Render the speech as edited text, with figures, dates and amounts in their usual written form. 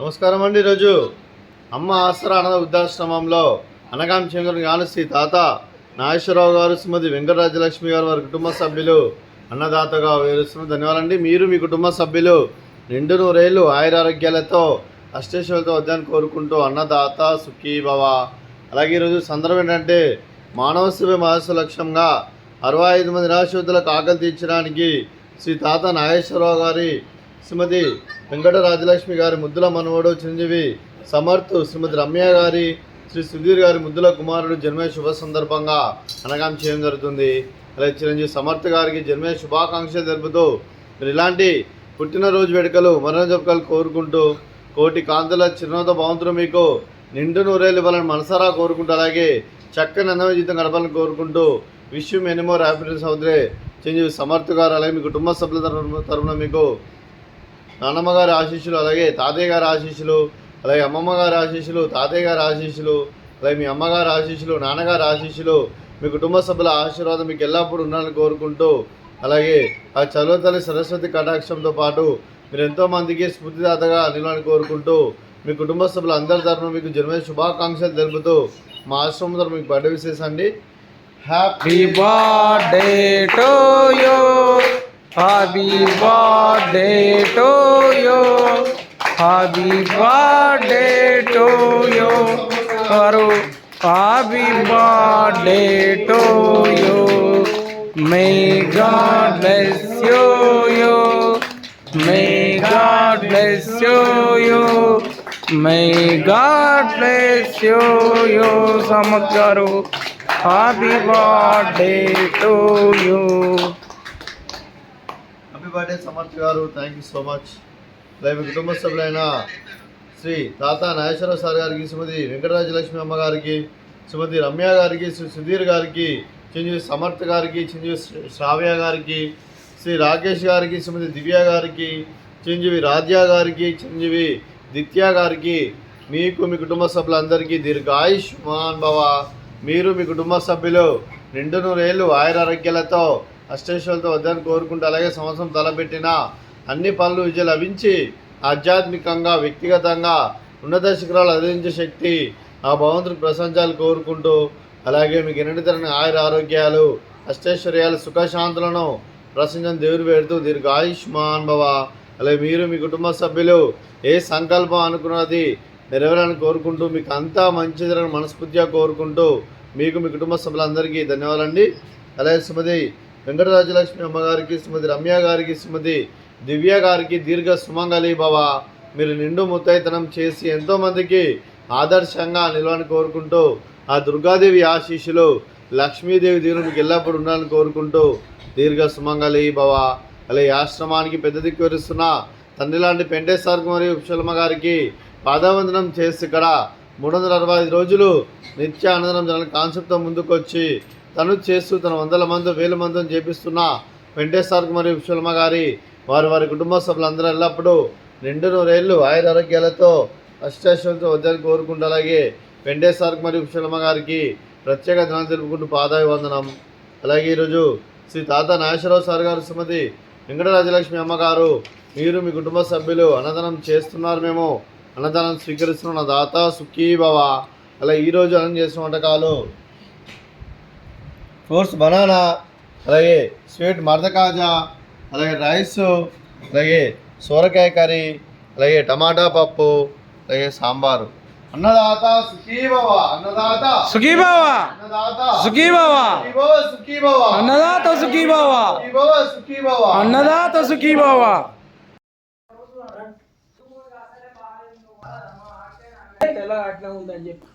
నమస్కారం అండి. ఈరోజు అమ్మ ఆసరా అనాథ వృద్ధాశ్రమంలో అనగాం చెంగుని గాను శ్రీ తాత నాగేశ్వరరావు గారు, శ్రీమతి వెంకటరాజలక్ష్మి గారు, వారి కుటుంబ సభ్యులు అన్నదాతగా వేరుస్తున్న ధన్యవాదాలండి. మీరు మీ కుటుంబ సభ్యులు నిండు నూరేళ్ళు ఆయురారోగ్యాలతో అష్టైశ్వర్యాలతో వద్దని కోరుకుంటూ అన్నదాత సుఖీ భవ. అలాగే ఈరోజు సందర్భం ఏంటంటే మానవ సేవ మహస్సు లక్ష్యంగా 65 మంది నిరాశ్రితులకు ఆకలి తీర్చడానికి శ్రీ తాత నాగేశ్వరరావు గారి, శ్రీమతి వెంకటరాజలక్ష్మి గారి ముద్దుల మనవడు చిరంజీవి సమర్థ్, శ్రీమతి రమ్య గారి, శ్రీ సుధీర్ గారి ముద్దుల కుమారుడు జన్మే శుభ సందర్భంగా అనగాం చేయడం జరుగుతుంది. అలాగే చిరంజీవి సమర్థ్ గారికి జన్మే శుభాకాంక్షలు తెలుపుతూ మీరు ఇలాంటి పుట్టినరోజు వేడుకలు మరణ జరుపుకలు కోరుకుంటూ కోటి కాంతుల చిరునవ్వుతో భవంతులు మీకు నిండు నూరేళ్ళు ఇవ్వాలని మనసారా కోరుకుంటూ, అలాగే చక్కని అందమైన జీవితం గడపాలని కోరుకుంటూ wish you many more happiness అవుతే చిరంజీవి సమర్థ్ గారు, అలాగే మీ కుటుంబ సభ్యుల తరఫున మీకు నాన్నమ్మ గారి ఆశీస్సులు, అలాగే తాతయ్య గారి ఆశీస్సులు, అలాగే అమ్మమ్మ గారి ఆశీస్సులు, తాతయ్య గారి ఆశీస్సులు, అలాగే మీ అమ్మగారి ఆశీస్సులు, నాన్నగారి ఆశీస్సులు, మీ కుటుంబ సభ్యుల ఆశీర్వాదం మీకు ఎల్లప్పుడూ ఉండాలని కోరుకుంటూ, అలాగే ఆ చదువు తల్లి సరస్వతి కటాక్షంతో పాటు మీరు ఎంతోమందికి స్ఫూర్తిదాతగా నిలవాలని కోరుకుంటూ మీ కుటుంబ సభ్యులు అందరి తరఫున మీకు జన్మదిన శుభాకాంక్షలు తెలుపుతూ మా ఆశ్రమం తరఫున మీకు బర్త్డే విశేష అండి. Happy birthday to you, happy birthday to you, happy birthday to you గారు, happy birthday to you. May God bless you, may God bless you, may God bless you Samarth గారు, happy birthday to you. Happy birthday Samarth గారు, thank you so much. అలాగే కుటుంబ సభ్యులైన శ్రీ తాత Nageswararao sir గారికి, శ్రీమతి వెంకటరాజలక్ష్మి అమ్మ గారికి, శ్రీమతి రమ్య గారికి, శ్రీ సుధీర్ గారికి, చిరంజీవి సమర్థ్ గారికి, చిరంజీవి శ్రావ్య గారికి, శ్రీ రాకేష్ గారికి, శ్రీమతి దివ్య గారికి, చిరంజీవి రాధ్య గారికి, చిరంజీవి దిత్య గారికి, మీకు మీ కుటుంబ సభ్యులందరికీ దీర్ఘాయుష్మాన్ భవ. మీరు మీ కుటుంబ సభ్యులు నిండు నూరేళ్ళు ఆయురారోగ్యాలతో అష్టైశ్వర్యాలతో వద్దని కోరుకుంటూ, అలాగే సంవత్సరం తలపెట్టిన అన్ని పనులు విజయం లభించి ఆధ్యాత్మికంగా వ్యక్తిగతంగా ఉన్నత శిఖరాలు అధించే శక్తి ఆ భగవంతుడికి ప్రశంసాలు కోరుకుంటూ, అలాగే మీకు ఎన్నటి తరని ఆయుర ఆరోగ్యాలు అష్టైశ్వర్యాలు సుఖశాంతులను ప్రశంసన దేవుడు పెడుతూ దీర్ఘాయుష్మాన్ భవ. అలాగే మీరు మీ కుటుంబ సభ్యులు ఏ సంకల్పం అనుకున్నది నెరవేరాలని కోరుకుంటూ మీకు అంతా మంచి జరగని మనస్ఫూర్తిగా కోరుకుంటూ మీకు మీ కుటుంబ సభ్యులందరికీ ధన్యవాదాలండి. అలాగే శ్రీమతి వెంకటరాజలక్ష్మి అమ్మగారికి, శ్రీమతి రమ్య గారికి, శ్రీమతి దివ్య గారికి దీర్ఘ సుమంగళి భవ. మీరు నిండు ముత్తైతనం చేసి ఎంతోమందికి ఆదర్శంగా నిలవని కోరుకుంటూ ఆ దుర్గాదేవి ఆశీస్సులు లక్ష్మీదేవి దీవులు మీకు ఎల్లప్పుడూ ఉండాలని కోరుకుంటూ దీర్ఘ సుమంగళి భవ. అలాగే ఆశ్రమానికి పెద్ద దిక్కు వరిస్తున్న తండ్రి లాంటి పెంటే సార్కు మరియు ఉషలమ్మ గారికి పాదవందనం చేసి ఇక్కడ 365 రోజులు నిత్య ఆనందం జరగాలని కాన్సెప్ట్తో ముందుకు వచ్చి తను చేస్తూ తన 100 మంది 1000 మందిని చేపిస్తున్న పెంటే సార్కు మరియు ఉషలమ్మ గారి వారి కుటుంబ సభ్యులందరూ ఎల్లప్పుడూ నిండు నూరేళ్ళు ఆయురారోగ్యాలతో అష్టైశ్వర్యాలతో వద్దని కోరుకుంటూ, అలాగే పెంటే సార్కు మరియు ఉషలమ్మ గారికి ప్రత్యేక ధనాలు తెలుపుకుంటూ పాదాభివందనం. అలాగే ఈరోజు శ్రీ తాత నాగేశ్వరరావు సార్ గారు, శ్రీమతి వెంకటరాజలక్ష్మి అమ్మగారు, మీరు మీ కుటుంబ సభ్యులు అన్నదానం చేస్తున్నారు, మేము అన్నదానం స్వీకరిస్తున్న దాత సుఖీ భవ. అలా ఈరోజు అన్నం చేసిన వంటకాలు ఫ్రూట్స్ బనానా, అలాగే స్వీట్ మర్దకాజా, అలాగే రైస్, అలాగే సోరకాయ కర్రీ, అలాగే టమాటా పప్పు, అలాగే సాంబారు. అన్నదాత సుఖీ భవ, అన్నదాత సుఖీ భవ, అన్నదాత సుఖీ భవ, సుఖీ భవ, అన్నదాత సుఖీ భవ, సుఖీ భవ, అన్నదాత సుఖీ భవ. ఎలా అట్లా ఉందని చెప్పి